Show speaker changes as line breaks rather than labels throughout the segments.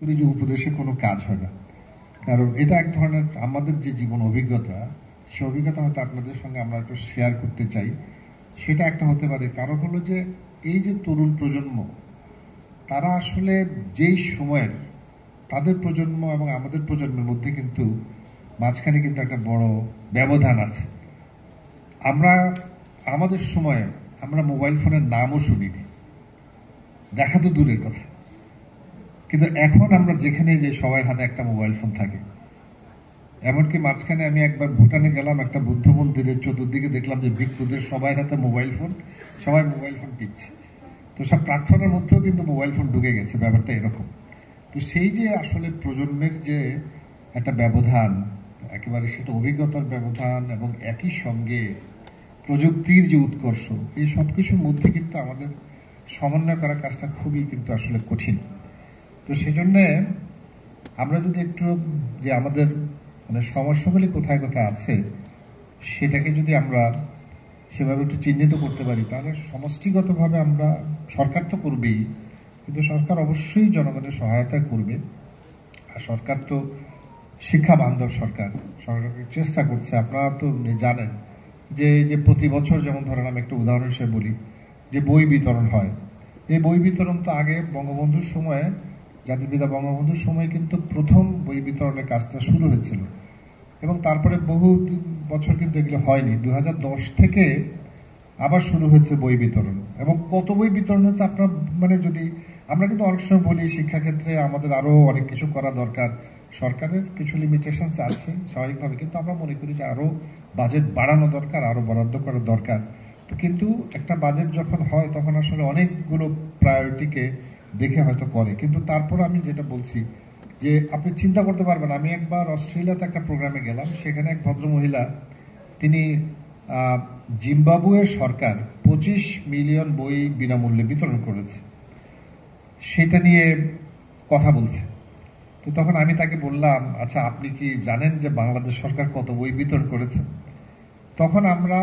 যে উপদেশে কোনো কাজ হয় না, কারণ এটা এক ধরনের আমাদের যে জীবন অভিজ্ঞতা, সে অভিজ্ঞতা হয়তো আপনাদের সঙ্গে আমরা একটু শেয়ার করতে চাই। সেটা একটা হতে পারে, কারণ হলো যে এই যে তরুণ প্রজন্ম, তারা আসলে যেই সময়ের তাদের প্রজন্ম এবং আমাদের প্রজন্মের মধ্যে কিন্তু মাঝখানে কিন্তু একটা বড় ব্যবধান আছে। আমরা আমাদের সময়ে আমরা মোবাইল ফোনের নামও শুনিনি, দেখা তো দূরের কথা, কিন্তু এখন আমরা যেখানে যে সবার হাতে একটা মোবাইল ফোন থাকে। এমনকি মাঝখানে আমি একবার ভুটানে গেলাম, একটা বুদ্ধ মন্দিরের চতুর্দিকে দেখলাম যে ভিক্ষুদের সবাই হাতে মোবাইল ফোন, সবাই মোবাইল ফোন টিপছে। তো সব প্রার্থনার মধ্যেও কিন্তু মোবাইল ফোন ঢুকে গেছে, ব্যাপারটা এরকম। তো সেই যে আসলে প্রজন্মের যে একটা ব্যবধান, একেবারে সেটা অভিজ্ঞতার ব্যবধান এবং একই সঙ্গে প্রযুক্তির যে উৎকর্ষ, এই সব কিছুর মধ্যে কিন্তু আমাদের সমন্বয় করার কাজটা খুবই কিন্তু আসলে কঠিন। তো সেই জন্যে আমরা যদি একটু যে আমাদের মানে সমস্যাগুলি কোথায় কোথায় আছে সেটাকে যদি আমরা সেভাবে একটু চিহ্নিত করতে পারি, তাহলে সমষ্টিগতভাবে আমরা, সরকার তো করবেই, কিন্তু সরকার অবশ্যই জনগণের সহায়তা করবে। আর সরকার তো শিক্ষা বান্ধব সরকার, সরকার চেষ্টা করছে। আপনারা তো জানেন যে প্রতি বছর, যেমন ধরেন আমি একটা উদাহরণ হিসেবে বলি, যে বই বিতরণ হয়, এই বই বিতরণ তো আগে বঙ্গবন্ধুর সময়ে, জাতির পিতা বঙ্গবন্ধুর সময় কিন্তু প্রথম বই বিতরণের কাজটা শুরু হয়েছিল, এবং তারপরে বহু বছর কিন্তু এগুলো হয়নি। 2010 থেকে আবার শুরু হয়েছে বই বিতরণ, এবং কত বই বিতরণ হচ্ছে আপনার মানে যদি আমরা কিন্তু অনেক সময় বলি শিক্ষাক্ষেত্রে আমাদের আরও অনেক কিছু করা দরকার, সরকারের কিছু লিমিটেশনস আছে স্বাভাবিকভাবে, কিন্তু আমরা মনে করি যে আরও বাজেট বাড়ানো দরকার, আরও বরাদ্দ করা দরকার। তো কিন্তু একটা বাজেট যখন হয় তখন আসলে অনেকগুলো প্রায়োরিটিকে দেখে হয়তো করে, কিন্তু তারপর আমি যেটা বলছি যে আপনি চিন্তা করতে পারবেন, আমি একবার অস্ট্রেলিয়াতে একটা প্রোগ্রামে গেলাম, সেখানে এক ভদ্রমহিলা, তিনি জিম্বাবুয়ের সরকার 25 মিলিয়ন বই বিনামূল্যে বিতরণ করেছে, সেটা নিয়ে কথা বলছে। তো তখন আমি তাকে বললাম, আচ্ছা আপনি কি জানেন যে বাংলাদেশ সরকার কত বই বিতরণ করেছে? তখন আমরা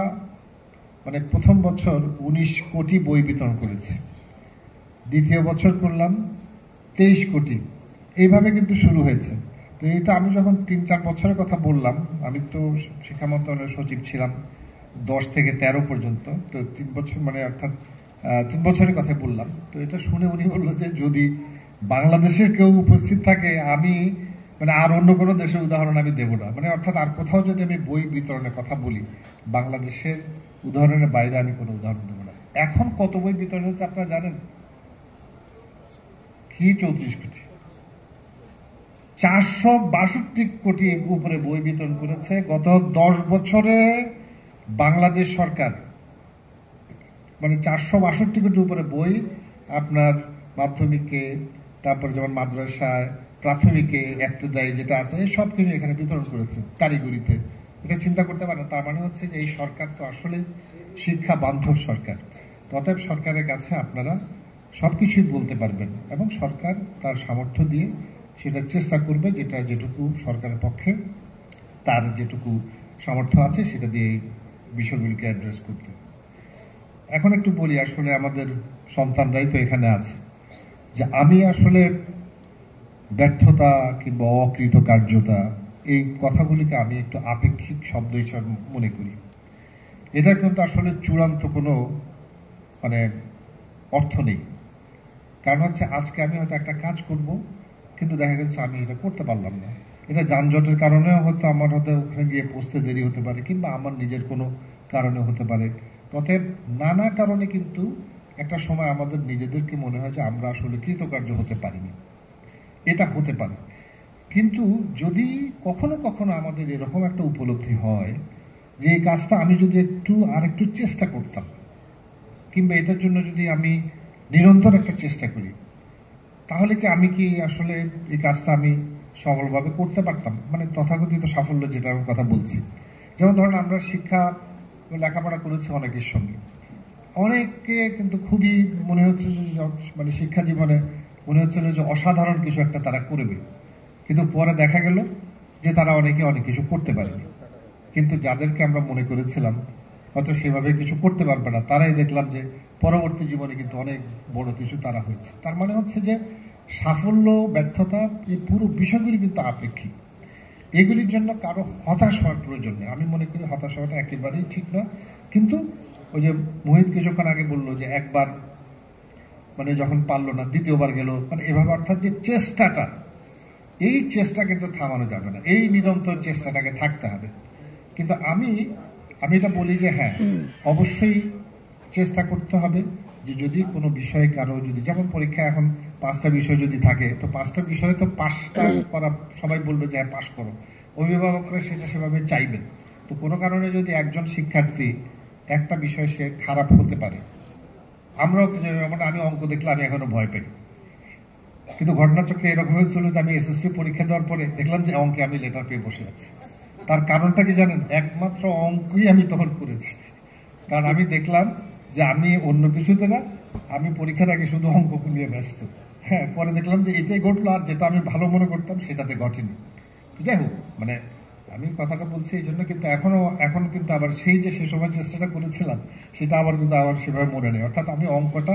মানে প্রথম বছর 19 কোটি বই বিতরণ করেছি, দ্বিতীয় বছর করলাম 23 কোটি, এইভাবে কিন্তু শুরু হয়েছে। তো এটা আমি যখন 3-4 বছরের কথা বললাম, আমি তো শিক্ষা মন্ত্রণালয়ের সচিব ছিলাম 10 থেকে 13 পর্যন্ত, তো 3 বছর মানে অর্থাৎ 3 বছরের কথা বললাম। তো এটা শুনে উনি বললো যে যদি বাংলাদেশের কেউ উপস্থিত থাকে, আমি মানে আর অন্য কোনো দেশের উদাহরণ আমি দেবো না, মানে অর্থাৎ আর কোথাও যদি আমি বই বিতরণের কথা বলি, বাংলাদেশের উদাহরণের বাইরে আমি কোনো উদাহরণ দেবো না। এখন কত বই বিতরণ হচ্ছে আপনারা জানেন কি? 34 কোটি, 462 কোটি উপরে বই বিতরণ করেছে গত 10 বছরে বাংলাদেশ সরকার। মানে 462 কোটি উপরে বই আপনার মাধ্যমিকে, তারপর যেমন মাদ্রাসায়, প্রাথমিকে, এফতেদায়ী যেটা আছে, সব কিছু এখানে বিতরণ করেছে, কারিগরিতে। এটা চিন্তা করতে পারেন, তার মানে হচ্ছে যে এই সরকার তো আসলে শিক্ষা বান্ধব সরকার। অতএব সরকারের কাছে আপনারা সব কিছুই বলতে পারবেন, এবং সরকার তার সামর্থ্য দিয়ে সেটা চেষ্টা করবে, যেটুকু সরকারের পক্ষে তার যেটুকু সামর্থ্য আছে সেটা দিয়ে বিষয়গুলিকে অ্যাড্রেস করতে। এখন একটু বলি, আসলে আমাদের সন্তানরাই তো এখানে আছে, যে আমি আসলে ব্যর্থতা কিংবা অকৃতকার্যতা, এই কথাগুলিকে আমি একটু আপেক্ষিক শব্দ হিসেবে মনে করি। এটা কিন্তু আসলে চূড়ান্ত কোনো মানে অর্থ নেই। কারণ হচ্ছে আজকে আমি হয়তো একটা কাজ করব, কিন্তু দেখা গেছে আমি এটা করতে পারলাম না, এটা যানজটের কারণেও হয়তো আমার হয়তো ওখানে গিয়ে পৌঁছতে দেরি হতে পারে, কিংবা আমার নিজের কোনো কারণে হতে পারে। অতএব নানা কারণে কিন্তু একটা সময় আমাদের নিজেদেরকে মনে হয় যে আমরা আসলে কৃতকার্য হতে পারিনি, এটা হতে পারে। কিন্তু যদি কখনো কখনো আমাদের এরকম একটা উপলব্ধি হয় যে এই কাজটা আমি যদি একটু চেষ্টা করতাম, কিংবা এটার জন্য যদি আমি নিরন্তর একটা চেষ্টা করি, তাহলে কি আমি কি আসলে এই কাজটা আমি সফলভাবে করতে পারতাম, মানে তথাকথিত সাফল্য যেটার কথা বলছি। যেমন ধরেন আমরা লেখাপড়া করেছি অনেকের সঙ্গে, অনেককে কিন্তু খুবই মনে হচ্ছে যে মানে শিক্ষা জীবনে মনে হচ্ছিল যে অসাধারণ কিছু একটা তারা করবে, কিন্তু পরে দেখা গেল যে তারা অনেকে অনেক কিছু করতে পারেনি। কিন্তু যাদেরকে আমরা মনে করেছিলাম হয়তো সেভাবে কিছু করতে পারবে না, তারাই দেখলাম যে পরবর্তী জীবনে কিন্তু অনেক বড় কিছু তারা হয়েছে। তার মানে হচ্ছে যে সাফল্য ব্যর্থতা এই পুরো বিষয়গুলি কিন্তু আপেক্ষিক। এগুলির জন্য কারো হতাশ হওয়ার প্রয়োজন নেই। আমি মনে করি হতাশ হওয়াটা একেবারেই ঠিক না। কিন্তু ওই যে মোহিত কিছুক্ষণ আগে বললো যে একবার মানে যখন পারলো না দ্বিতীয়বার গেল, মানে এভাবে অর্থাৎ যে চেষ্টাটা, এই চেষ্টা কিন্তু থামানো যাবে না, এই নিরন্তর চেষ্টাটাকে থাকতে হবে। কিন্তু আমি এটা বলি যে হ্যাঁ, অবশ্যই চেষ্টা করতে হবে যে যদি কোনো বিষয়ে কারো যদি, যেমন পরীক্ষা এখন 5টা বিষয় যদি থাকে, তো 5টা বিষয়ে তো পাসটা করা, সবাই বলবে যে হ্যাঁ পাস করো, অভিভাবকরা সেটা সেভাবে চাইবেন। তো কোনো কারণে যদি একজন শিক্ষার্থী একটা বিষয় সে খারাপ হতে পারে, আমরাও যেমন আমি অঙ্ক দেখলে আমি এখনো ভয় পাই, কিন্তু ঘটনাচক্রে এরকম হয়েছিল যে আমি এসএসসি পরীক্ষা দেওয়ার পরে দেখলাম যে অঙ্কে আমি লেটার পেয়ে বসে আছি। তার কারণটা কি জানেন? একমাত্র অঙ্কই আমি তখন করেছি, কারণ আমি দেখলাম যে আমি অন্য কিছুতে না, আমি পরীক্ষার আগে শুধু অঙ্ক নিয়ে ব্যস্ত। হ্যাঁ, পরে দেখলাম যে এটাই ঘটলো, আর যেটা আমি ভালো মনে করতাম সেটাতে ঘটেনি। তো যাই হোক, মানে আমি কথাটা বলছি এই জন্য, কিন্তু এখন কিন্তু আবার সেই যে সে সময় চেষ্টাটা করেছিলাম সেটা আবার কিন্তু আবার সেভাবে মনে নেই। অর্থাৎ আমি অঙ্কটা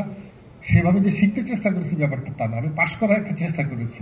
সেভাবে যে শিখতে চেষ্টা করেছি ব্যাপারটা তা না, আমি পাশ করার একটা চেষ্টা করেছি।